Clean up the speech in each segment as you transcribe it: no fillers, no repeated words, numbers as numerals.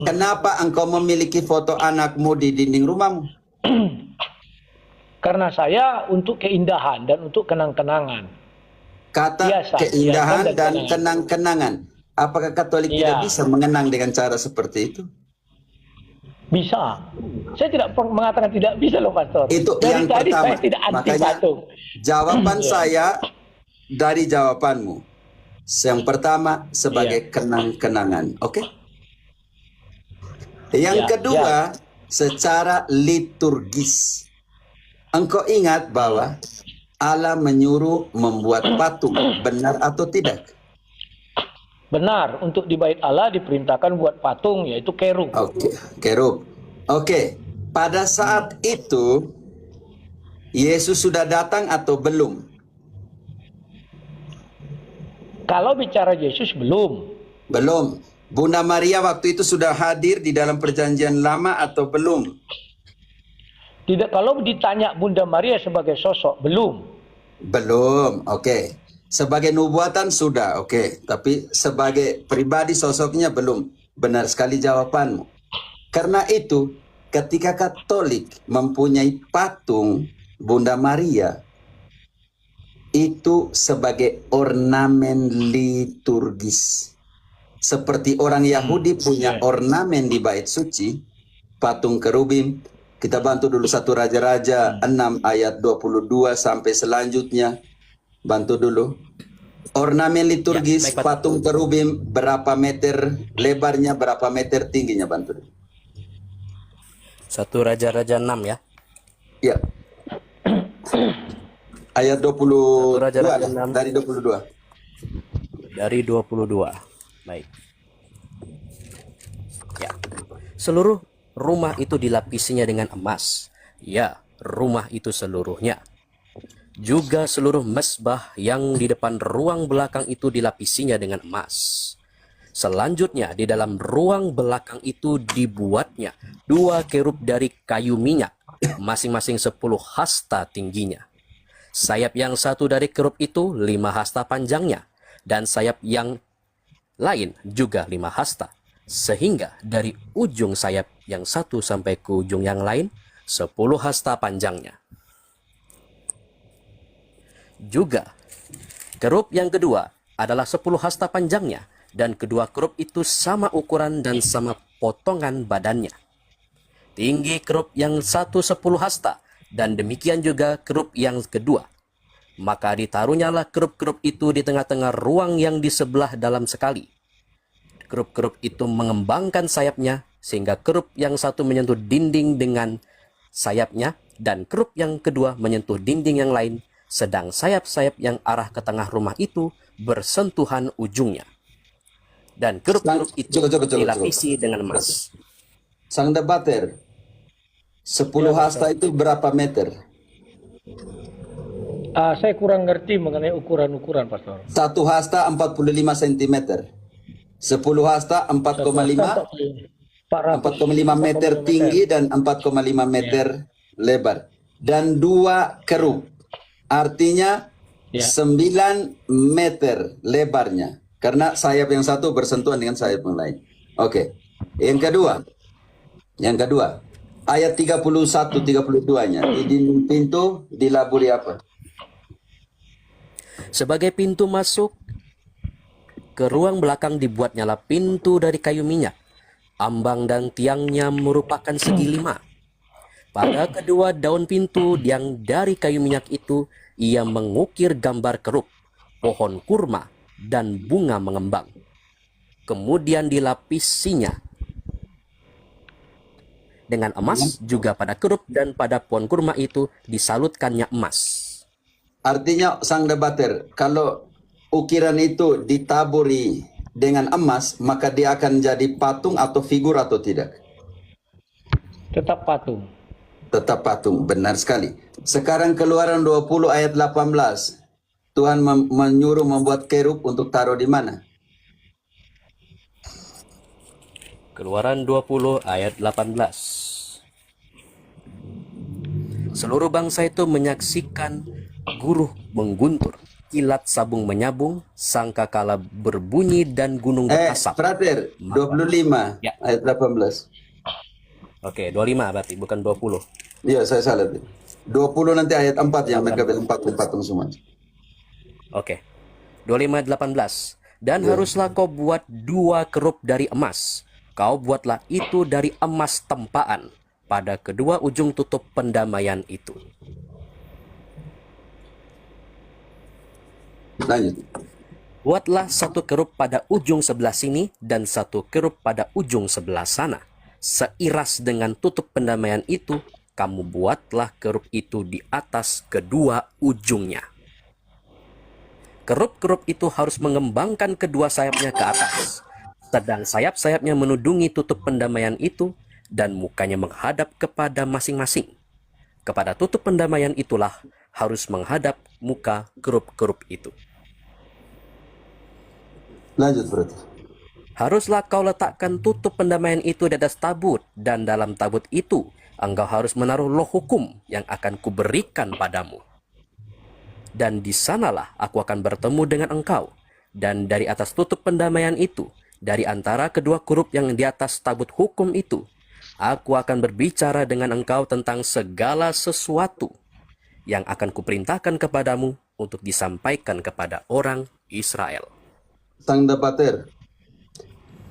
Kenapa engkau memiliki foto anakmu di dinding rumahmu? Karena saya untuk keindahan dan untuk kenang-kenangan. Kata Biasa, keindahan hiasan dan kenangan. kenang-kenangan. Apakah Katolik tidak Iya. bisa mengenang dengan cara seperti itu? Bisa. Saya tidak mengatakan tidak bisa loh, Pastor. Itu Dari yang tadi pertama. saya tidak anti Makanya patung. jawaban Iya. saya dari jawabanmu. Yang pertama sebagai kenang-kenangan. Oke? Yang kedua, secara liturgis. Engkau ingat bahwa Allah menyuruh membuat patung, benar atau tidak? Benar, untuk di bait Allah diperintahkan buat patung, yaitu kerub. Oke, kerub. Oke, pada saat itu Yesus sudah datang atau belum? Kalau bicara Yesus belum. Belum. Bunda Maria waktu itu sudah hadir di dalam perjanjian lama atau belum? Tidak, kalau ditanya Bunda Maria sebagai sosok, belum. Belum, oke. Sebagai nubuatan sudah, oke. Tapi sebagai pribadi sosoknya belum. Benar sekali jawabanmu. Karena itu, ketika Katolik mempunyai patung Bunda Maria, itu sebagai ornamen liturgis. Seperti orang Yahudi punya ornamen di bait suci, patung kerubim. Kita bantu dulu 1 Raja-Raja 6 ayat 22 sampai selanjutnya. Bantu dulu. Ornamen liturgis baik, Pak. patung kerubim berapa meter lebarnya, berapa meter tingginya, bantu dulu. 1 Raja-Raja 6 ya. Ya. Ayat 22 Raja-Raja lah, 6. dari 22. Dari 22. Baik. Ya. Seluruh rumah itu dilapisinya dengan emas. Ya, rumah itu seluruhnya. Juga seluruh mesbah yang di depan ruang belakang itu dilapisinya dengan emas. Selanjutnya di dalam ruang belakang itu dibuatnya 2 kerub dari kayu minyak, masing-masing 10 hasta tingginya. Sayap yang satu dari kerub itu 5 hasta panjangnya, dan sayap yang lain juga 5 hasta, sehingga dari ujung sayap yang satu sampai ke ujung yang lain 10 hasta panjangnya. Juga kerub yang kedua adalah 10 hasta panjangnya, dan kedua kerub itu sama ukuran dan sama potongan badannya. Tinggi kerub yang satu 10 hasta, dan demikian juga kerub yang kedua. Maka ditaruhnyalah kerub-kerub itu di tengah-tengah ruang yang di sebelah dalam sekali. Kerub-kerub itu mengembangkan sayapnya, sehingga kerub yang satu menyentuh dinding dengan sayapnya, dan kerub yang kedua menyentuh dinding yang lain, sedang sayap-sayap yang arah ke tengah rumah itu bersentuhan ujungnya. Dan kerub-kerub itu dilapisi dengan emas. Sang debater, 10 hasta itu berapa meter? Saya kurang ngerti mengenai ukuran-ukuran, Pastor. 1 hasta 45 cm. 10 hasta 4,5 meter tinggi dan 4,5 meter lebar. Dan 2 kerub. Artinya 9 meter lebarnya. Karena sayap yang satu bersentuhan dengan sayap yang lain. Oke. Yang kedua. Ayat 31-32-nya. Di dinding pintu dilaburi apa? Sebagai pintu masuk ke ruang belakang dibuatnyalah pintu dari kayu minyak. Ambang dan tiangnya merupakan segi 5. Pada kedua daun pintu yang dari kayu minyak itu, ia mengukir gambar kerub, pohon kurma, dan bunga mengembang. Kemudian dilapisinya dengan emas, juga pada kerub dan pada pohon kurma itu disalutkannya emas. Artinya sang debater, kalau ukiran itu ditaburi dengan emas, maka dia akan jadi patung atau figur atau tidak? Tetap patung. Tetap patung, benar sekali. Sekarang Keluaran 20 ayat 18. Tuhan menyuruh membuat kerub untuk taruh di mana? Keluaran 20 ayat 18. Seluruh bangsa itu menyaksikan guru mengguntur kilat sabung menyabung, sangkakala berbunyi dan gunung berasap. Frater, 25 Ya. ayat 18. Oke, 25 berarti, bukan 20. Iya, saya salah. 20 nanti ayat 4 yang mereka bilang patung-patung semua. Oke. 25:18. Dan haruslah kau buat 2 kerup dari emas. Kau buatlah itu dari emas tempaan pada kedua ujung tutup pendamaian itu. Lanjut. Buatlah 1 kerup pada ujung sebelah sini dan 1 kerup pada ujung sebelah sana. Seiras dengan tutup pendamaian itu, kamu buatlah kerup itu di atas kedua ujungnya. Kerup-kerup itu harus mengembangkan kedua sayapnya ke atas, sedang sayap-sayapnya menudungi tutup pendamaian itu dan mukanya menghadap kepada masing-masing. Kepada tutup pendamaian itulah harus menghadap muka kerup-kerup itu. Lanjut, Frater. Haruslah kau letakkan tutup pendamaian itu di atas tabut, dan dalam tabut itu engkau harus menaruh loh hukum yang akan kuberikan padamu. Dan di sanalah aku akan bertemu dengan engkau, dan dari atas tutup pendamaian itu, dari antara kedua kerup yang di atas tabut hukum itu, aku akan berbicara dengan engkau tentang segala sesuatu yang akan kuperintahkan kepadamu untuk disampaikan kepada orang Israel. Sang Dapater,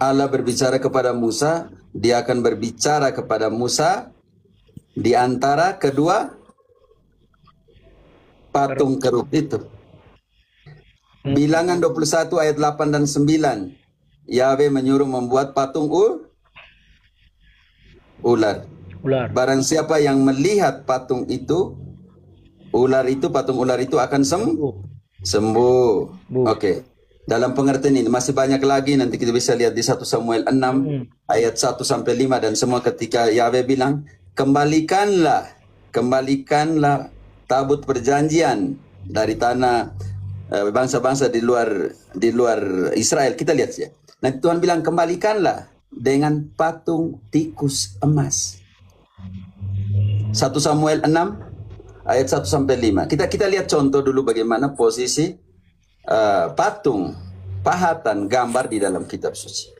Allah berbicara kepada Musa, dia akan berbicara kepada Musa di antara kedua patung kerup itu. Bilangan 21 ayat 8 dan 9. Yahweh menyuruh membuat patung ular. Barang siapa yang melihat patung itu, patung ular itu akan sembuh. Oke. Dalam pengertian ini masih banyak lagi, nanti kita bisa lihat di 1 Samuel 6 ayat 1 sampai 5 dan semua, ketika Yahweh bilang, kembalikanlah tabut perjanjian dari tanah bangsa-bangsa di luar Israel. Kita lihat ya. Nanti Tuhan bilang kembalikanlah dengan patung tikus emas. 1 Samuel 6 ayat 1 sampai 5. Kita lihat contoh dulu bagaimana posisi patung pahatan gambar di dalam kitab suci.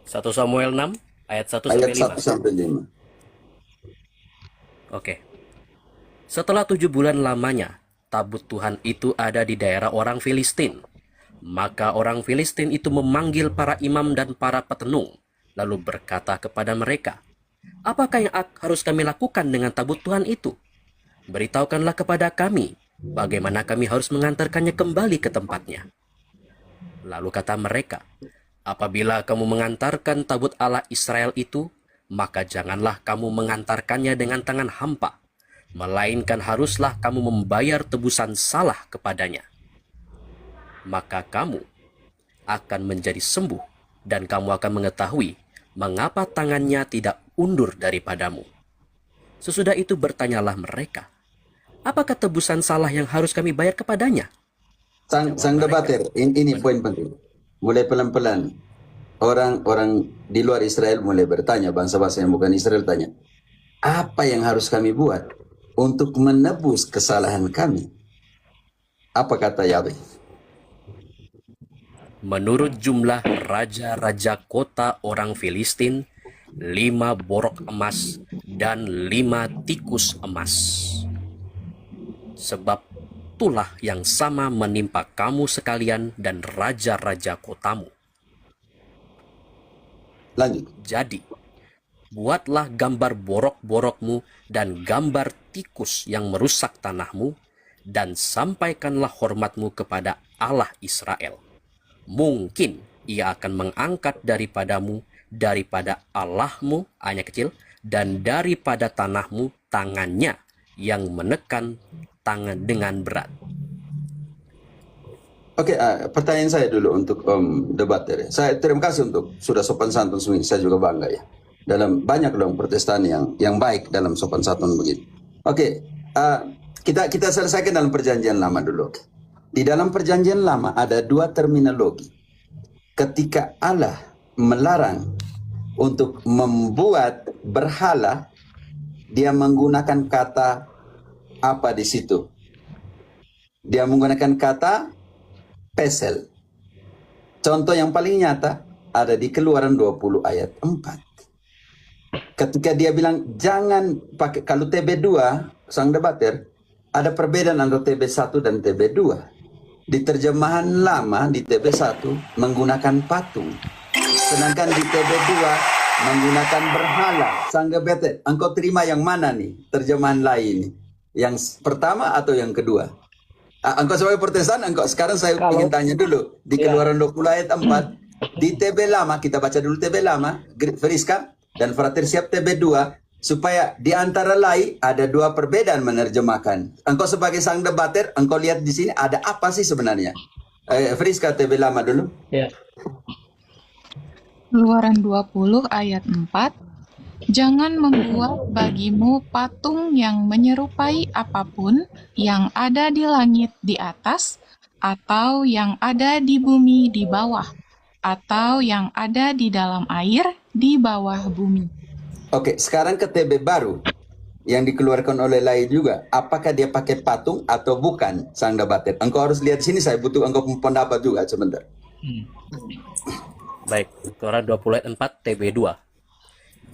1 Samuel 6 ayat 1 Ayat sampai 5. 1 sampai 5. Oke. Setelah 7 bulan lamanya, tabut Tuhan itu ada di daerah orang Filistin. Maka orang Filistin itu memanggil para imam dan para petenung, lalu berkata kepada mereka, apakah yang harus kami lakukan dengan tabut Tuhan itu? Beritahukanlah kepada kami, bagaimana kami harus mengantarkannya kembali ke tempatnya. Lalu kata mereka, apabila kamu mengantarkan tabut Allah Israel itu, maka janganlah kamu mengantarkannya dengan tangan hampa, melainkan haruslah kamu membayar tebusan salah kepadanya. Maka kamu akan menjadi sembuh, dan kamu akan mengetahui mengapa tangannya tidak undur daripadamu. Sesudah itu bertanyalah mereka, apakah tebusan salah yang harus kami bayar kepadanya? Sang Debater, ini poin penting. Mulai pelan-pelan, orang di luar Israel mulai bertanya, bangsa-bangsa yang bukan Israel tanya, apa yang harus kami buat untuk menebus kesalahan kami? Apa kata Yahweh? Menurut jumlah raja-raja kota orang Filistin, 5 borok emas dan 5 tikus emas. Sebab itulah yang sama menimpa kamu sekalian dan raja-raja kotamu. Lanjut. Jadi, buatlah gambar borok-borokmu dan gambar tikus yang merusak tanahmu, dan sampaikanlah hormatmu kepada Allah Israel. Mungkin ia akan mengangkat daripadamu, daripada Allahmu, hanya kecil, dan daripada tanahmu tangannya yang menekan tangan dengan berat. Oke, pertanyaan saya dulu untuk Debater. Saya terima kasih untuk sudah sopan santun semua. Saya juga bangga ya. Dalam banyak dong Protestan yang baik dalam sopan santun begini. Oke, kita selesaikan dalam perjanjian lama dulu. Di dalam perjanjian lama ada 2 terminologi. Ketika Allah melarang untuk membuat berhala, dia menggunakan kata apa di situ? Dia menggunakan kata pesel. Contoh yang paling nyata ada di Keluaran 20 ayat 4. Ketika dia bilang jangan pakai, kalau TB2 sang debater, ada perbedaan antara TB1 dan TB2. Di terjemahan lama di TB1 menggunakan patung, sedangkan di TB2 menggunakan berhala. Sang debater, engkau terima yang mana nih terjemahan lain? Yang pertama atau yang kedua? Engkau sebagai Protestan, engkau sekarang saya ingin tanya dulu di Keluaran 20 ayat 4 di TB lama, kita baca dulu TB lama, Friska dan Frater siap TB2 supaya di antara lain ada dua perbedaan menerjemahkan. Engkau sebagai sang debater, engkau lihat di sini ada apa sih sebenarnya? Friska TB lama dulu. Ya. Keluaran 20 ayat 4. Jangan membuat bagimu patung yang menyerupai apapun yang ada di langit di atas, atau yang ada di bumi di bawah, atau yang ada di dalam air di bawah bumi. Oke, sekarang ke TB baru yang dikeluarkan oleh lain juga. Apakah dia pakai patung atau bukan, sang debater? Engkau harus lihat sini, saya butuh engkau pendapat juga sebentar. Baik, Keluaran 20 ayat 4 TB2.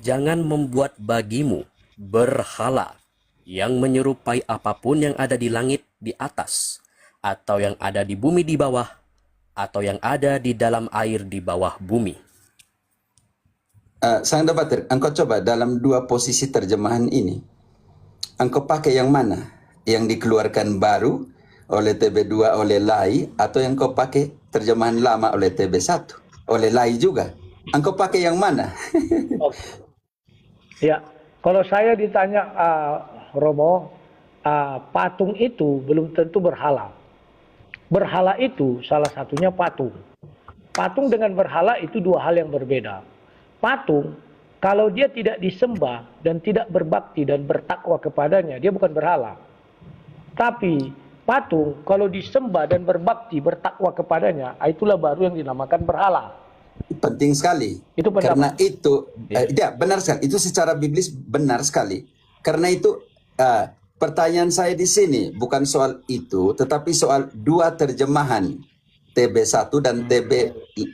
Jangan membuat bagimu berhala yang menyerupai apapun yang ada di langit di atas, atau yang ada di bumi di bawah, atau yang ada di dalam air di bawah bumi. Sang debater, engkau coba dalam dua posisi terjemahan ini, engkau pakai yang mana? Yang dikeluarkan baru oleh TB2 oleh Lai, atau yang kau pakai terjemahan lama oleh TB1 oleh Lai juga? Engkau pakai yang mana? Ya, kalau saya ditanya Romo, patung itu belum tentu berhala. Berhala itu salah satunya patung. Patung dengan berhala itu dua hal yang berbeda. Patung, kalau dia tidak disembah dan tidak berbakti dan bertakwa kepadanya, dia bukan berhala. Tapi patung, kalau disembah dan berbakti, bertakwa kepadanya, itulah baru yang dinamakan berhala. Penting sekali. Itu pendapat. Karena itu, ya benar sekali. Itu secara biblis benar sekali. Karena itu, pertanyaan saya di sini bukan soal itu, tetapi soal dua terjemahan TB1 dan TB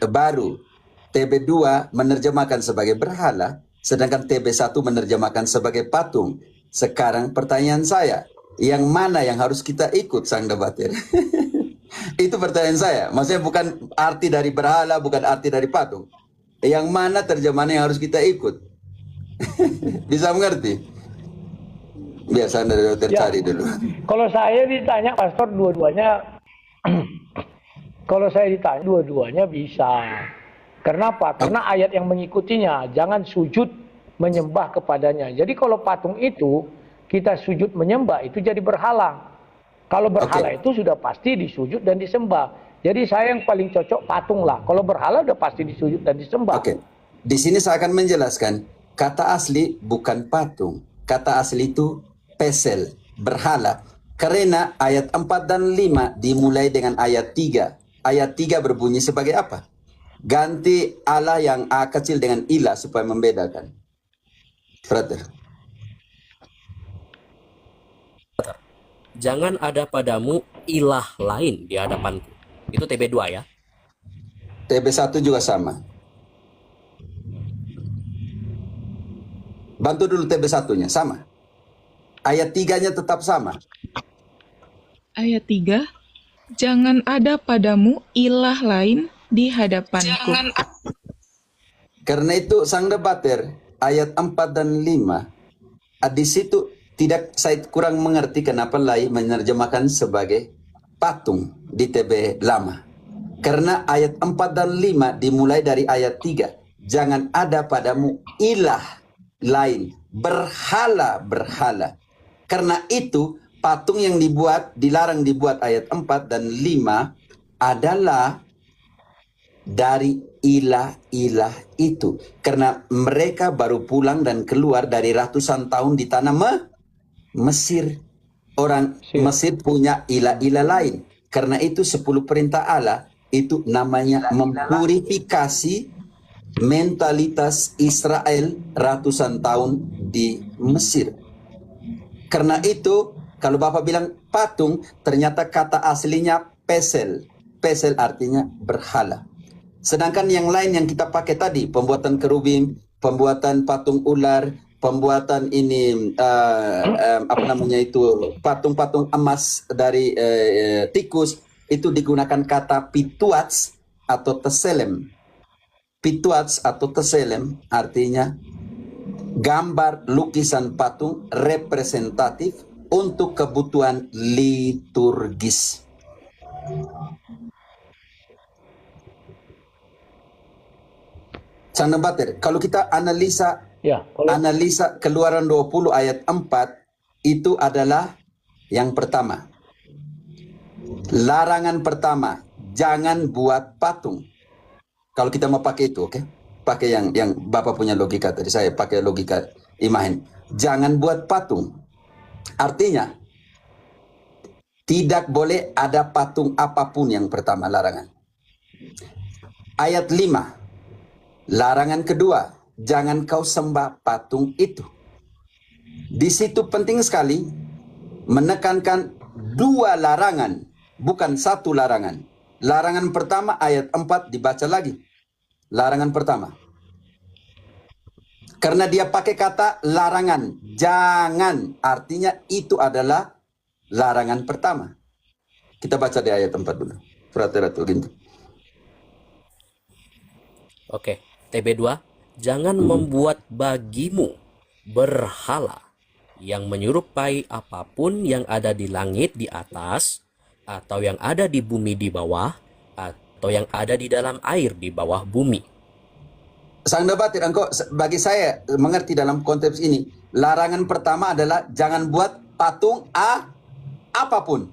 baru. TB2 menerjemahkan sebagai berhala, sedangkan TB1 menerjemahkan sebagai patung. Sekarang pertanyaan saya, yang mana yang harus kita ikut, sang debater? Itu pertanyaan saya. Maksudnya bukan arti dari berhala, bukan arti dari patung. Yang mana terjemahan yang harus kita ikut? Bisa mengerti? Biasa dari dokter cari dulu. Kalau saya ditanya, Pastor, dua-duanya, kalau saya ditanya, dua-duanya bisa. Kenapa? Karena ayat yang mengikutinya, jangan sujud menyembah kepadanya. Jadi kalau patung itu, kita sujud menyembah, itu jadi berhala. Kalau berhala itu sudah pasti disujud dan disembah. Jadi saya yang paling cocok patung lah. Kalau berhala udah pasti disujud dan disembah. Oke. Di sini saya akan menjelaskan, kata asli bukan patung. Kata asli itu pesel, berhala. Karena ayat 4 dan 5 dimulai dengan ayat 3. Ayat 3 berbunyi sebagai apa? Ganti Allah yang A kecil dengan ilah supaya membedakan. Brother. Jangan ada padamu ilah lain di hadapanku. Itu TB2 ya. TB1 juga sama. Bantu dulu TB1-nya, sama. Ayat 3-nya tetap sama. Ayat 3. Jangan ada padamu ilah lain di hadapanku. Karena itu sang debater ayat 4 dan 5 di situ tidak, saya kurang mengerti kenapa Lai menerjemahkan sebagai patung di TB lama. Karena ayat 4 dan 5 dimulai dari ayat 3. Jangan ada padamu ilah lain, berhala-berhala. Karena itu patung yang dibuat, dilarang dibuat ayat 4 dan 5 adalah dari ilah-ilah itu. Karena mereka baru pulang dan keluar dari ratusan tahun di tanah Mesir. Orang Mesir punya ilah-ilah lain. Karena itu 10 perintah Allah itu namanya mempurifikasi mentalitas Israel ratusan tahun di Mesir. Karena itu Kalau Bapak bilang patung, ternyata kata aslinya pesel. Pesel artinya berhala. Sedangkan yang lain yang kita pakai tadi, pembuatan kerubim, pembuatan patung ular, pembuatan ini apa namanya itu, patung-patung emas dari tikus, itu digunakan kata pituats atau teselem. Pituats atau teselem artinya gambar lukisan patung representatif untuk kebutuhan liturgis. Sang Bater, kalau kita analisa Ya, kalau analisa Keluaran 20 ayat 4, itu adalah yang pertama. Larangan pertama, jangan buat patung. Kalau kita mau pakai itu, oke? Pakai yang Bapak punya logika tadi, saya pakai logika Imahen. Jangan buat patung. Artinya, tidak boleh ada patung apapun yang pertama larangan. Ayat 5, larangan kedua, jangan kau sembah patung itu. Di situ penting sekali menekankan dua larangan, bukan satu larangan. Larangan pertama ayat 4 dibaca lagi. Larangan pertama. Karena dia pakai kata larangan, jangan, artinya itu adalah larangan pertama. Kita baca di ayat 4 dulu. Frateratu gitu. Oke, TB2, jangan membuat bagimu berhala yang menyerupai apapun yang ada di langit di atas, atau yang ada di bumi di bawah, atau yang ada di dalam air di bawah bumi. Sang Debatir, engkau bagi saya mengerti dalam konteks ini, larangan pertama adalah jangan buat patung apapun.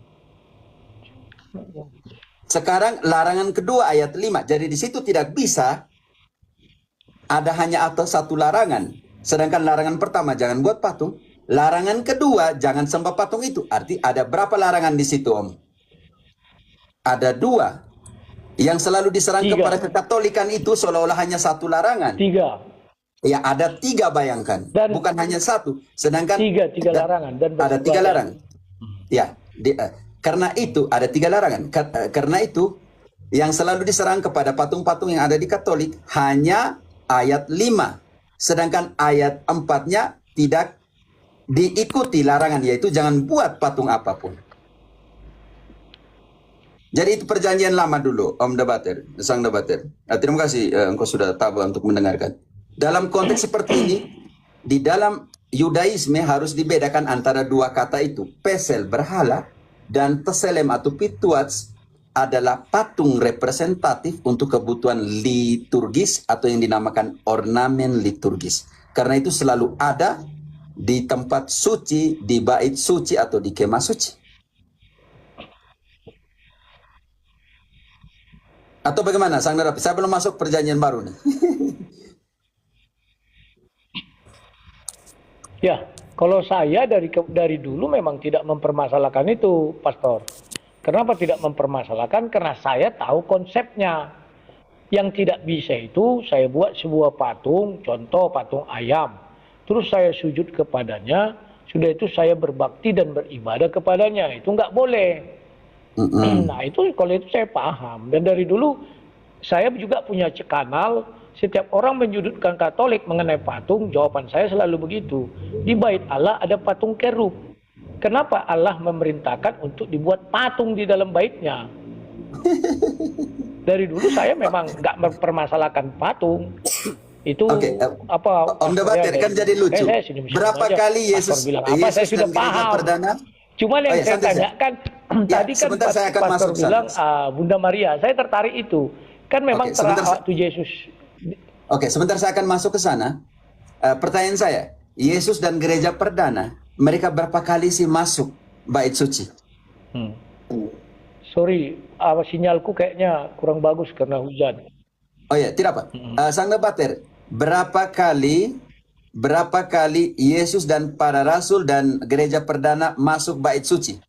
Sekarang larangan kedua ayat 5. Jadi di situ tidak bisa ada hanya atau satu larangan. Sedangkan larangan pertama jangan buat patung. Larangan kedua jangan sembah patung itu. Arti ada berapa larangan di situ, Om? Ada dua. Yang selalu diserang kepada kekatolikan itu seolah-olah hanya satu larangan. 3. Ya ada 3, bayangkan. Dan bukan hanya satu. Sedangkan 3 larangan. Dan ada 3 larangan. Ya, karena itu ada 3 larangan. Karena itu yang selalu diserang kepada patung-patung yang ada di Katolik hanya ayat 5. Sedangkan ayat 4-nya tidak diikuti larangan, yaitu jangan buat patung apapun. Jadi itu perjanjian lama dulu, Om Debater, Sang Debater. Nah, terima kasih engkau sudah tabah untuk mendengarkan. Dalam konteks seperti ini, di dalam Yudaisme harus dibedakan antara dua kata itu. Pesel, berhala, dan teselem atau pituats adalah patung representatif untuk kebutuhan liturgis atau yang dinamakan ornamen liturgis. Karena itu selalu ada di tempat suci, di bait suci atau di kemah suci. Atau bagaimana, Sang Narapi? Saya belum masuk perjanjian baru nih. Ya, kalau saya dari dulu memang tidak mempermasalahkan itu, Pastor. Kenapa tidak mempermasalahkan? Karena saya tahu konsepnya. Yang tidak bisa itu saya buat sebuah patung, contoh patung ayam. Terus saya sujud kepadanya, sudah itu saya berbakti dan beribadah kepadanya. Itu nggak boleh. Nah itu kalau itu saya paham. Dan dari dulu saya juga punya kanal. Setiap orang menyudutkan Katolik mengenai patung, jawaban saya selalu begitu. Di bait Allah ada patung kerub. Kenapa Allah memerintahkan untuk dibuat patung di dalam baitnya? Dari dulu saya memang nggak mempermasalahkan patung. Itu apa? Om Debater kan jadi lucu. Berapa kali Yesus bilang apa? Saya sudah paham. Perdana? Cuman yang saya tanyakan tadi kan saya akan Pastor masuk bilang Bunda Maria, saya tertarik itu. Kan memang waktu Yesus. Oke, sebentar saya akan masuk ke sana. Pertanyaan saya, Yesus dan gereja perdana, mereka berapa kali sih masuk bait suci? Sorry, sinyalku kayaknya kurang bagus karena hujan. Oh ya, tidak apa. Sang Debater, berapa kali Yesus dan para rasul dan gereja perdana masuk bait suci?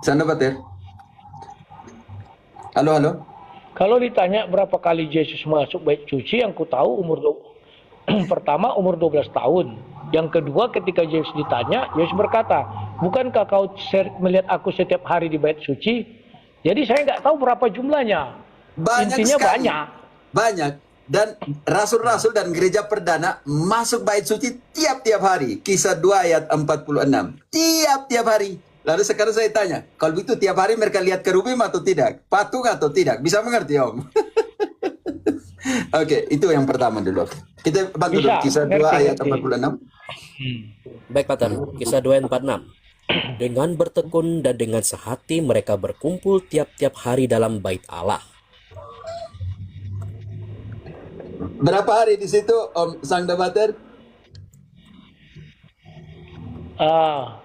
Sang Debater? Halo, halo? Kalau ditanya berapa kali Yesus masuk bait suci, yang ku tahu pertama umur 12 tahun. Yang kedua ketika Yesus ditanya, Yesus berkata, bukankah kau melihat aku setiap hari di bait suci? Jadi saya nggak tahu berapa jumlahnya. Banyak Intinya sekali. banyak. Banyak. Dan rasul-rasul dan gereja perdana masuk bait suci tiap-tiap hari. Kisah 2 ayat 46. Tiap-tiap hari. Lalu sekarang saya tanya, kalau begitu tiap hari mereka lihat kerubim atau tidak? Patung atau tidak? Bisa mengerti, Om? Oke, itu yang pertama dulu. Kita bantu dulu. Kisah 2 ayat 46. Baik, Pater. Kisah 2 ayat 46. Dengan bertekun dan dengan sehati mereka berkumpul tiap-tiap hari dalam bait Allah. Berapa hari di situ, Om Sang Debater?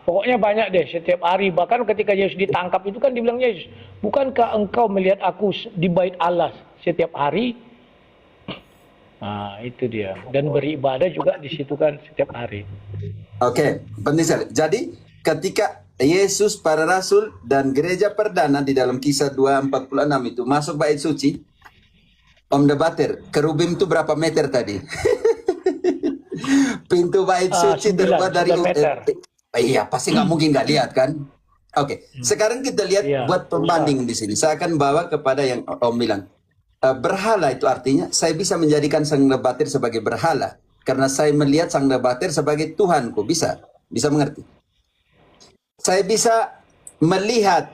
Pokoknya banyak deh, setiap hari. Bahkan ketika Yesus ditangkap itu kan dibilang Yesus, bukankah engkau melihat aku di bait Allah setiap hari? Nah, itu dia. Dan beribadah juga di situ kan setiap hari. Oke, penting sekali. Jadi ketika Yesus, para rasul, dan gereja perdana di dalam kisah 2:46 itu masuk bait suci, Om Debater, kerubim itu berapa meter tadi? Pintu bait suci terbuat dari... 9 meter. Iya, pasti nggak mungkin nggak lihat kan? Oke, sekarang kita lihat buat pembanding di sini. Saya akan bawa kepada yang Om bilang. Berhala itu artinya saya bisa menjadikan Sang Debater sebagai berhala. Karena saya melihat Sang Debater sebagai Tuhanku. Bisa mengerti. Saya bisa melihat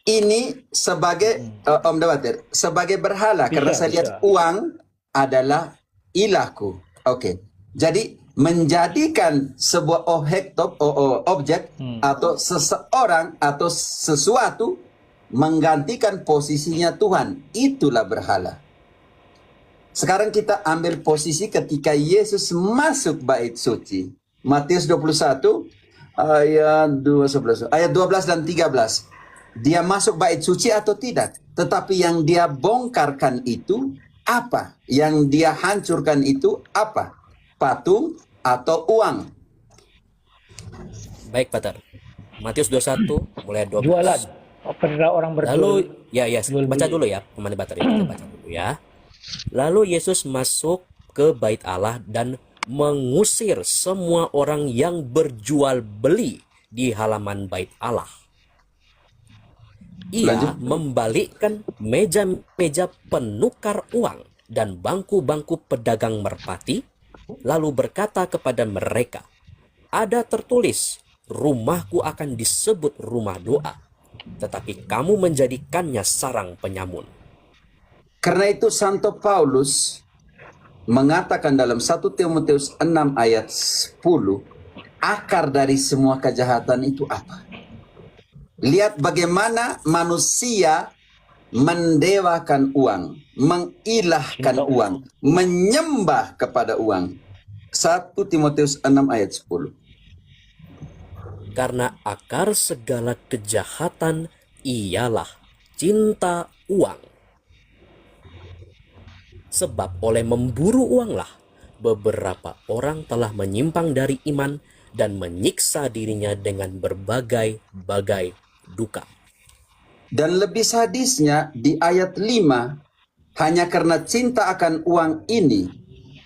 ini sebagai Om Debater, sebagai berhala. Karena saya lihat uang adalah ilahku. Oke. Jadi menjadikan sebuah objek atau seseorang atau sesuatu menggantikan posisinya Tuhan, itulah berhala. Sekarang kita ambil posisi ketika Yesus masuk bait suci. Matius 21 ayat 12 dan 13. Dia masuk bait suci atau tidak? Tetapi yang dia bongkarkan itu apa? Yang dia hancurkan itu apa? Patung atau uang? Baik, Pater. Matius 21 mulai 12. Jualan. Pernah orang berjual. Lalu baca dulu ya, pemain Bater itu baca dulu ya. Lalu Yesus masuk ke bait Allah dan mengusir semua orang yang berjual beli di halaman bait Allah. Ia membalikkan meja-meja penukar uang dan bangku-bangku pedagang merpati, lalu berkata kepada mereka, ada tertulis, rumahku akan disebut rumah doa, tetapi kamu menjadikannya sarang penyamun. Karena itu Santo Paulus mengatakan dalam 1 Timotius 6 ayat 10, akar dari semua kejahatan itu apa? Lihat bagaimana manusia mendewakan uang, mengilahkan uang, menyembah kepada uang. 1 Timotius 6 ayat 10. Karena akar segala kejahatan ialah cinta uang. Sebab oleh memburu uanglah beberapa orang telah menyimpang dari iman dan menyiksa dirinya dengan berbagai-bagai duka. Dan lebih sadisnya di ayat 5, hanya karena cinta akan uang ini,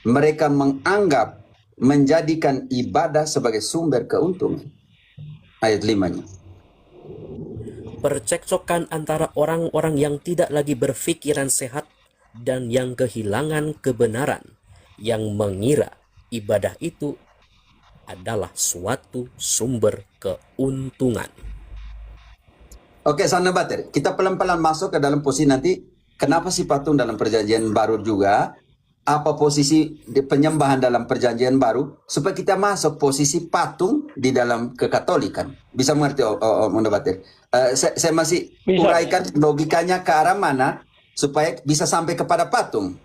mereka menganggap menjadikan ibadah sebagai sumber keuntungan. Ayat 5-nya. Percekcokan antara orang-orang yang tidak lagi berpikiran sehat dan yang kehilangan kebenaran, yang mengira ibadah itu adalah suatu sumber keuntungan. Oke, Sang Debater, kita pelan-pelan masuk ke dalam posisi nanti. Kenapa sih patung dalam perjanjian baru juga? Apa posisi penyembahan dalam perjanjian baru? Supaya kita masuk posisi patung di dalam kekatolikan. Bisa mengerti, Om Debater? Saya masih uraikan logikanya ke arah mana supaya bisa sampai kepada patung.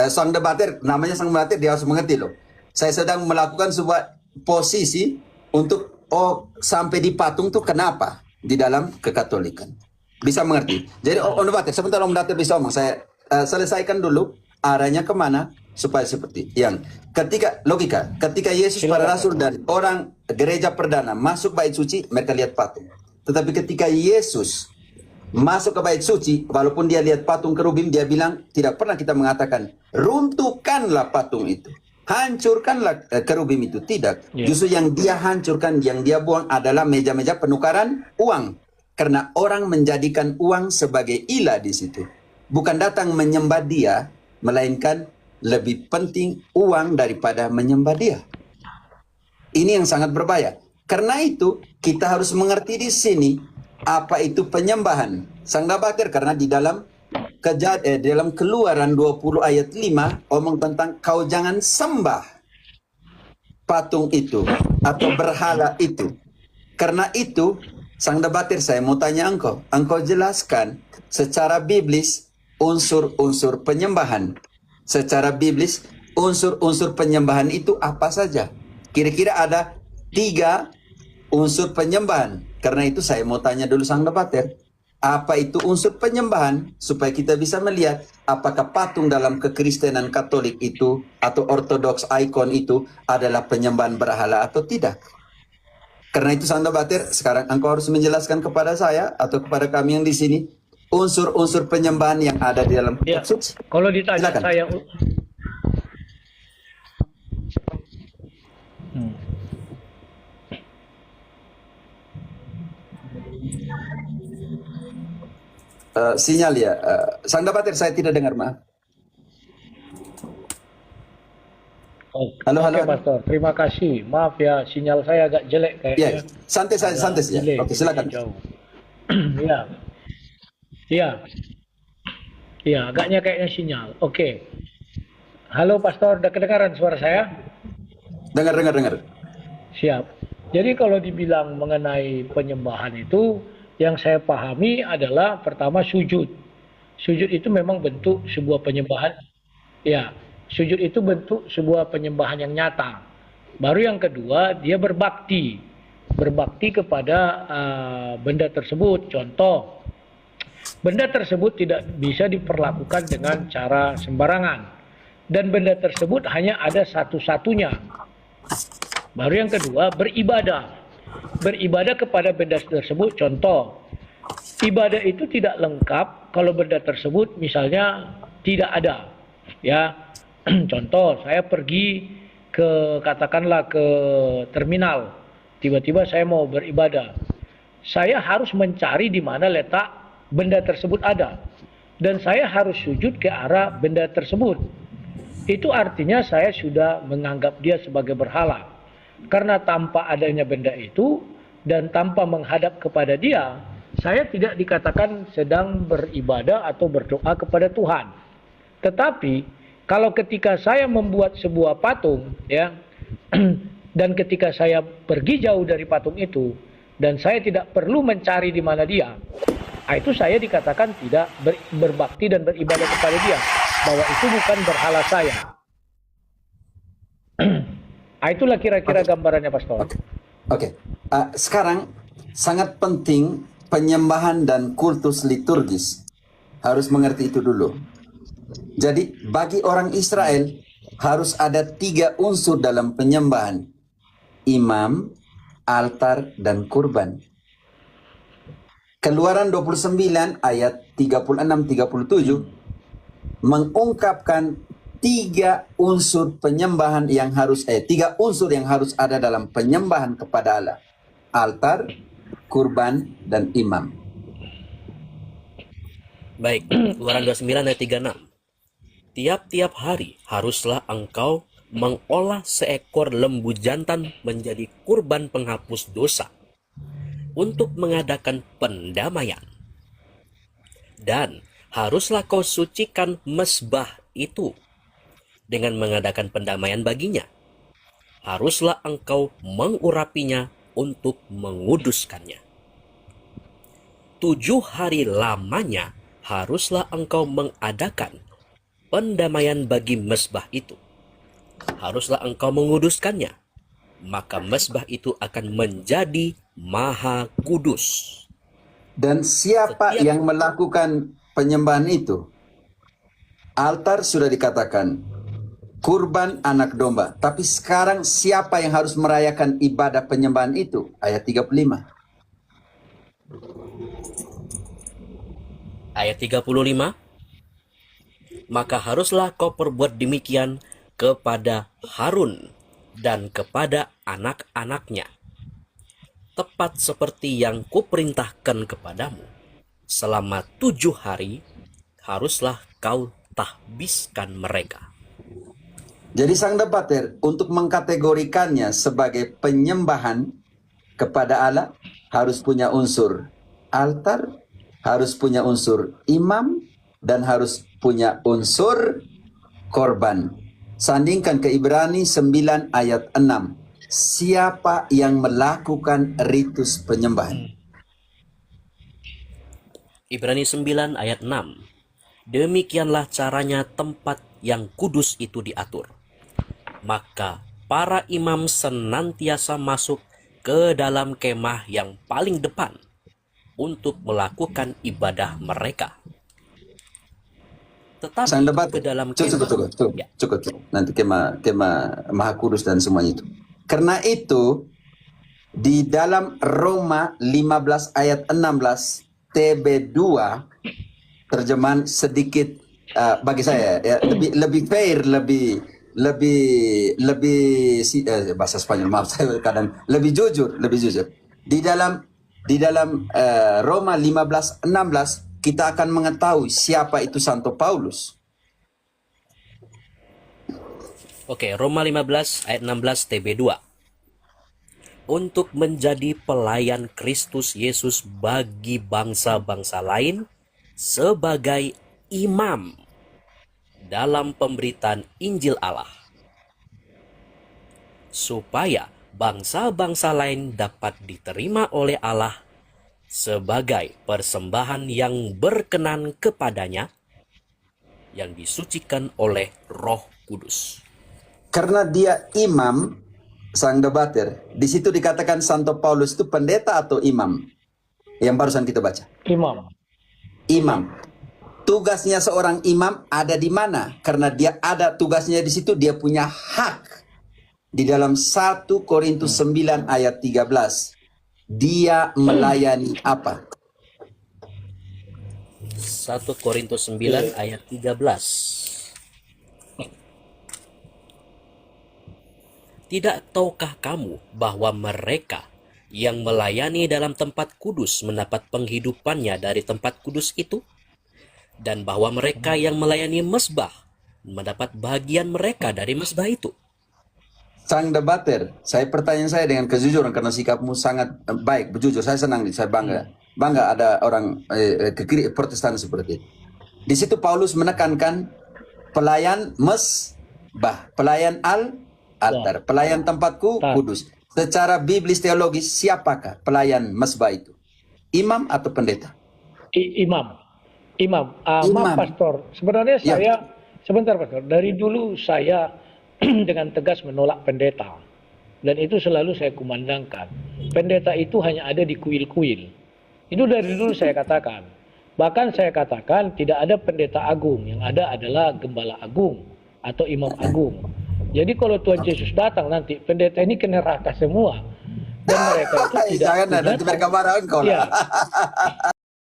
Sang Debater, namanya Sang Debater, dia harus mengerti loh. Saya sedang melakukan sebuah posisi untuk sampai di patung tuh kenapa di dalam kekatolikan. Bisa mengerti? Jadi Om Debater, sebentar Om Debater bisa omong. Saya selesaikan dulu arahnya kemana supaya seperti yang ketika Yesus, para rasul dan orang gereja perdana masuk bait suci, mereka lihat patung. Tetapi ketika Yesus masuk ke bait suci, walaupun dia lihat patung kerubim, dia bilang tidak pernah kita mengatakan runtuhkanlah patung itu, hancurkanlah kerubim itu. Tidak. Justru yang dia hancurkan, yang dia buang adalah meja-meja penukaran uang. Karena orang menjadikan uang sebagai ilah di situ. Bukan datang menyembah dia, melainkan lebih penting uang daripada menyembah dia. Ini yang sangat berbahaya. Karena itu kita harus mengerti di sini apa itu penyembahan. Sang Nabatir, karena di dalam dalam Keluaran 20 ayat 5 omong tentang kau jangan sembah patung itu atau berhala itu. Karena itu Sang Nabatir, saya mau tanya engkau jelaskan secara biblis unsur-unsur penyembahan. Secara biblis unsur-unsur penyembahan itu apa saja? Kira-kira ada 3 unsur penyembahan. Karena itu saya mau tanya dulu Sang Nabatir, apa itu unsur penyembahan supaya kita bisa melihat apakah patung dalam kekristenan Katolik itu atau ortodoks ikon itu adalah penyembahan berhala atau tidak. Karena itu Sang Nabatir, sekarang engkau harus menjelaskan kepada saya atau kepada kami yang di sini unsur-unsur penyembahan yang ada di dalam kitab suci. Kalau ditanya Silakan. saya Sinyal ya, Sang Nabatir, saya tidak dengar, maaf. Halo, Oke, halo. Pastor. Terima kasih. Maaf ya, sinyal saya agak jelek kayaknya. Ya, santai saja, santai saja. Delay, Oke, silakan. jauh. Iya. Iya. Iya, agaknya kayaknya sinyal. Oke. Halo Pastor, udah kedengaran suara saya? Dengar. Siap. Jadi kalau dibilang mengenai penyembahan itu, yang saya pahami adalah pertama sujud. Sujud itu memang bentuk sebuah penyembahan. Ya, sujud itu bentuk sebuah penyembahan yang nyata. Baru yang kedua, dia berbakti. Berbakti kepada benda tersebut. Contoh, benda tersebut tidak bisa diperlakukan dengan cara sembarangan. Dan benda tersebut hanya ada satu-satunya. Baru yang kedua, beribadah. Beribadah kepada benda tersebut. Contoh, ibadah itu tidak lengkap kalau benda tersebut misalnya tidak ada. Ya, contoh, saya pergi katakanlah ke terminal. Tiba-tiba saya mau beribadah. Saya harus mencari di mana letak benda tersebut ada. Dan saya harus sujud ke arah benda tersebut. Itu artinya saya sudah menganggap dia sebagai berhala. Karena tanpa adanya benda itu dan tanpa menghadap kepada dia, saya tidak dikatakan sedang beribadah atau berdoa kepada Tuhan. Tetapi kalau ketika saya membuat sebuah patung, ya, dan ketika saya pergi jauh dari patung itu dan saya tidak perlu mencari di mana dia, itu saya dikatakan tidak berbakti dan beribadah kepada dia, bahwa itu bukan berhala saya. Itulah kira-kira gambarannya, Pastor. Oke. Sekarang sangat penting penyembahan dan kultus liturgis. Harus mengerti itu dulu. Jadi bagi orang Israel harus ada 3 unsur dalam penyembahan. Imam, altar, dan kurban. Keluaran 29 ayat 36-37 mengungkapkan 3 unsur penyembahan yang harus 3 unsur yang harus ada dalam penyembahan kepada Allah. Altar, kurban, dan imam. Baik, Keluaran 29 ayat 36. Tiap-tiap hari haruslah engkau mengolah seekor lembu jantan menjadi kurban penghapus dosa untuk mengadakan pendamaian. Dan haruslah kau sucikan mezbah itu dengan mengadakan pendamaian baginya. Haruslah engkau mengurapinya untuk menguduskannya. 7 hari lamanya haruslah engkau mengadakan pendamaian bagi mezbah itu. Haruslah engkau menguduskannya, maka mezbah itu akan menjadi maha kudus. Dan siapa yang melakukan penyembahan itu? Altar sudah dikatakan, kurban anak domba. Tapi sekarang siapa yang harus merayakan ibadah penyembahan itu? Ayat 35. Ayat 35, maka haruslah kau perbuat demikian kepada Harun dan kepada anak-anaknya, tepat seperti yang kuperintahkan kepadamu. Selama 7 hari haruslah kau tahbiskan mereka. Jadi sang debater untuk mengkategorikannya sebagai penyembahan kepada Allah harus punya unsur altar, harus punya unsur imam, dan harus punya unsur korban. Sandingkan ke Ibrani 9 ayat 6. Siapa yang melakukan ritus penyembahan? Ibrani 9 ayat 6. Demikianlah caranya tempat yang kudus itu diatur. Maka para imam senantiasa masuk ke dalam kemah yang paling depan untuk melakukan ibadah mereka. Tetapi Sang debat ke dalam cukup. Ya. Cukup. Nanti kemah Maha Kudus dan semuanya itu. Karena itu di dalam Roma 15 ayat 16 TB2 terjemahan sedikit bagi saya ya lebih fair, lebih bahasa Spanyol, maaf saya kadang lebih jujur. Di dalam Roma 15:16 kita akan mengetahui siapa itu Santo Paulus. Oke, Roma 15 ayat 16 TB2. Untuk menjadi pelayan Kristus Yesus bagi bangsa-bangsa lain sebagai imam dalam pemberitaan Injil Allah, supaya bangsa-bangsa lain dapat diterima oleh Allah sebagai persembahan yang berkenan kepadanya, yang disucikan oleh Roh Kudus. Karena dia imam, sang debater, di situ dikatakan Santo Paulus itu pendeta atau imam? Yang barusan kita baca. Imam. Imam. Tugasnya seorang imam ada di mana? Karena dia ada tugasnya di situ, dia punya hak. Di dalam 1 Korintus 9 ayat 13. Dia melayani apa? 1 Korintus 9 ayat 13. Tidak tahukah kamu bahwa mereka yang melayani dalam tempat kudus mendapat penghidupannya dari tempat kudus itu? Dan bahwa mereka yang melayani mezbah mendapat bagian mereka dari mezbah itu? Sang debater, pertanyaan saya dengan kejujuran karena sikapmu sangat baik, berjujur. Saya senang, saya bangga ada orang ke kiri Protestan seperti itu. Di situ Paulus menekankan pelayan mezbah, pelayan altar, pelayan tempatku kudus. Secara biblis teologis siapakah pelayan mezbah itu? Imam atau pendeta? Imam. Maaf Pastor, sebenarnya saya sebentar Pastor, dari dulu saya dengan tegas menolak pendeta, dan itu selalu saya kumandangkan. Pendeta itu hanya ada di kuil-kuil. Itu dari dulu saya katakan. Bahkan saya katakan tidak ada pendeta agung, yang ada adalah gembala agung atau imam agung. Jadi kalau Tuhan Yesus datang nanti, pendeta ini ke neraka semua. Dan mereka itu tidak jangan nanti mereka marah engkau lah.